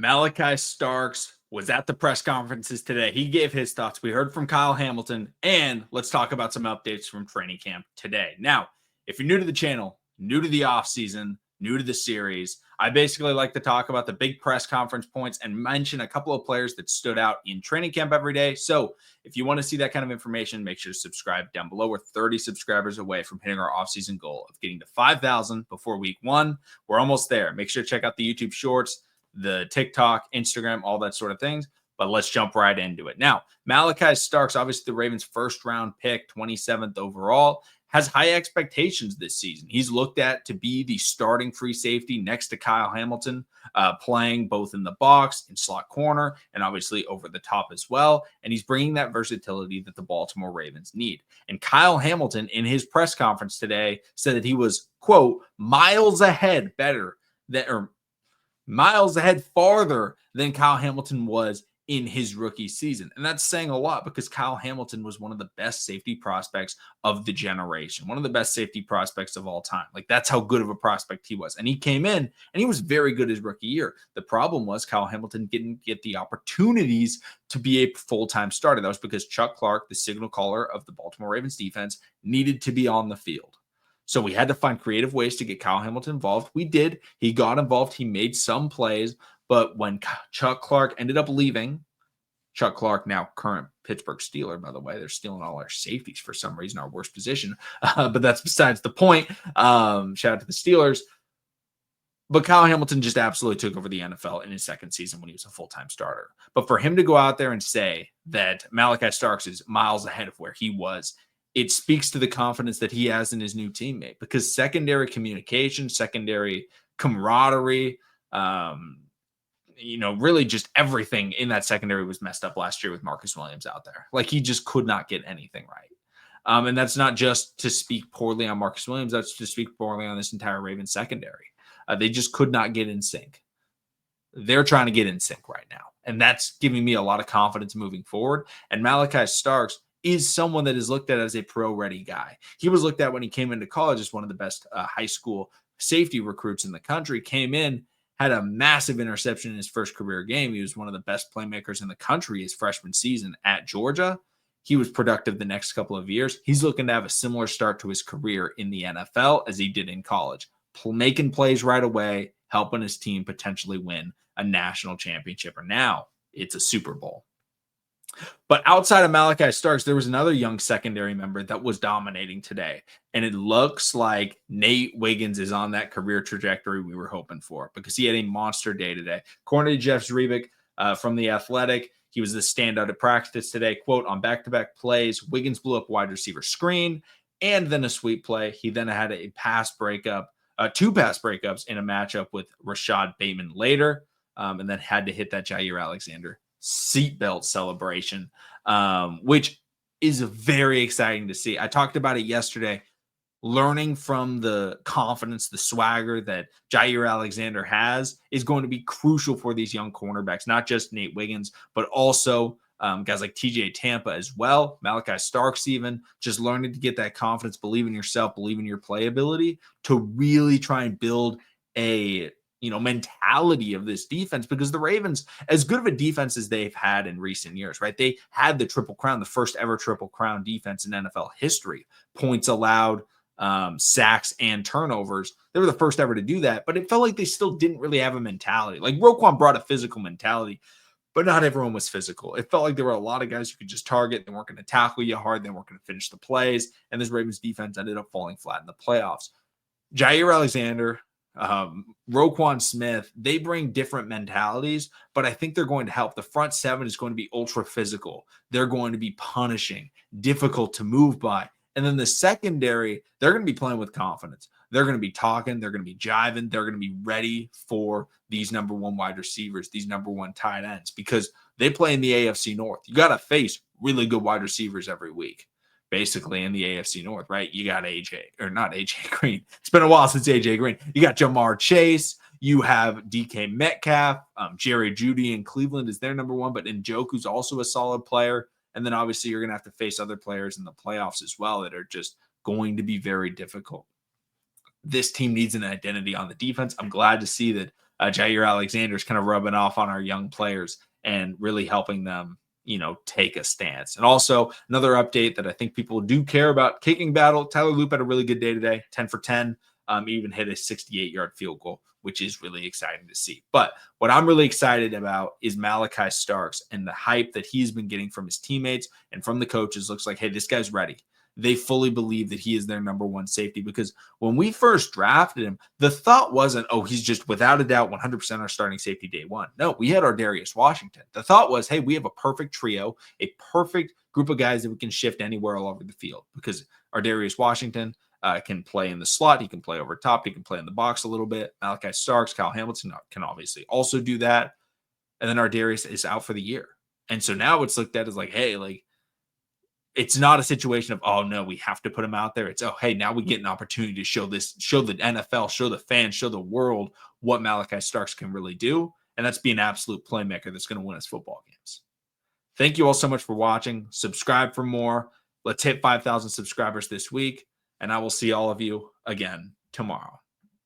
Malachi Starks was at the press conferences today. He gave his thoughts. We heard from Kyle Hamilton, and let's talk about some updates from training camp today. Now, if you're new to the channel, new to the offseason, new to the series, I basically like to talk about the big press conference points and mention a couple of players that stood out in training camp every day. So if you want to see that kind of information, make sure to subscribe down below. We're 30 subscribers away from hitting our offseason goal of getting to 5,000 before week 1. We're almost there. Make sure to check out the YouTube shorts, the TikTok, Instagram, all that sort of things. But let's jump right into it. Now, Malachi Starks, obviously the Ravens' first round pick, 27th overall, has high expectations this season. He's looked at to be the starting free safety next to Kyle Hamilton, playing both in the box, in slot corner, and obviously over the top as well. And he's bringing that versatility that the Baltimore Ravens need. And Kyle Hamilton, in his press conference today, said that he was, quote, miles ahead farther than Kyle Hamilton was in his rookie season. And that's saying a lot because Kyle Hamilton was one of the best safety prospects of the generation, one of the best safety prospects of all time. Like, that's how good of a prospect he was. And he came in and he was very good his rookie year. The problem was Kyle Hamilton didn't get the opportunities to be a full-time starter. That was because Chuck Clark, the signal caller of the Baltimore Ravens defense, needed to be on the field. So we had to find creative ways to get Kyle Hamilton involved. We did. He got involved. He made some plays. But when Chuck Clark ended up leaving, Chuck Clark, now current Pittsburgh Steeler, by the way, they're stealing all our safeties for some reason, our worst position. But that's besides the point. Shout out to the Steelers. But Kyle Hamilton just absolutely took over the NFL in his second season when he was a full-time starter. But for him to go out there and say that Malachi Starks is miles ahead of where he was, it speaks to the confidence that he has in his new teammate, because secondary communication, secondary camaraderie, really just everything in that secondary was messed up last year with Marcus Williams out there. Like, he just could not get anything right. And that's not just to speak poorly on Marcus Williams. That's to speak poorly on this entire Ravens secondary. They just could not get in sync. They're trying to get in sync right now. And that's giving me a lot of confidence moving forward. And Malachi Starks is someone that is looked at as a pro-ready guy. He was looked at when he came into college as one of the best high school safety recruits in the country. Came in, had a massive interception in his first career game. He was one of the best playmakers in the country his freshman season at Georgia. He was productive the next couple of years. He's looking to have a similar start to his career in the NFL as he did in college, making plays right away, helping his team potentially win a national championship, or now it's a Super Bowl. But outside of Malachi Starks, there was another young secondary member that was dominating today. And it looks like Nate Wiggins is on that career trajectory we were hoping for, because he had a monster day today. According to Jeff Zrebiec from The Athletic, he was the standout at practice today. Quote, on back-to-back plays, Wiggins blew up wide receiver screen and then a sweep play. He then had a pass breakup, 2 pass breakups in a matchup with Rashad Bateman later, and then had to hit that Jair Alexander seatbelt celebration, which is very exciting to see. I talked about it yesterday, learning from the confidence, the swagger that Jair Alexander has is going to be crucial for these young cornerbacks, not just Nate Wiggins, but also guys like TJ Tampa as well, Malachi Starks, even just learning to get that confidence, believe in yourself, believe in your playability to really try and build a mentality of this defense, because the Ravens, as good of a defense as they've had in recent years, right? They had the Triple Crown, the first ever Triple Crown defense in NFL history, points allowed, sacks, and turnovers. They were the first ever to do that, but it felt like they still didn't really have a mentality. Like, Roquan brought a physical mentality, but not everyone was physical. It felt like there were a lot of guys you could just target. They weren't going to tackle you hard. They weren't going to finish the plays. And this Ravens defense ended up falling flat in the playoffs. Jair Alexander, Roquan Smith, they bring different mentalities, but I think they're going to help. The front seven is going to be ultra physical. They're going to be punishing, difficult to move by. And then the secondary, they're going to be playing with confidence. They're going to be talking. They're going to be jiving. They're going to be ready for these number one wide receivers, these number one tight ends, because they play in the AFC North. You got to face really good wide receivers every week, basically, in the AFC North, right? You got not AJ Green. It's been a while since AJ Green. You got Jamar Chase. You have DK Metcalf. Jerry Jeudy in Cleveland is their number one, but Njoku's also a solid player. And then obviously you're going to have to face other players in the playoffs as well that are just going to be very difficult. This team needs an identity on the defense. I'm glad to see that Jair Alexander's kind of rubbing off on our young players and really helping them, take a stance. And also another update that I think people do care about, kicking battle. Tyler Loop had a really good day today, 10 for 10. Even hit a 68-yard field goal, which is really exciting to see. But what I'm really excited about is Malachi Starks and the hype that he's been getting from his teammates and from the coaches. Looks like, hey, this guy's ready. They fully believe that he is their number one safety, because when we first drafted him, the thought wasn't, oh, he's just without a doubt 100% our starting safety day one. No, we had Ardarius Washington. The thought was, hey, we have a perfect trio, a perfect group of guys that we can shift anywhere all over the field, because Ardarius Washington can play in the slot. He can play over top. He can play in the box a little bit. Malachi Starks, Kyle Hamilton can obviously also do that. And then Ardarius is out for the year. And so now it's looked at as like, hey, like, it's not a situation of, oh no, we have to put him out there. It's, oh, hey, now we get an opportunity to show the NFL, show the fans, show the world what Malachi Starks can really do. And that's be an absolute playmaker that's going to win us football games. Thank you all so much for watching. Subscribe for more. Let's hit 5,000 subscribers this week. And I will see all of you again tomorrow.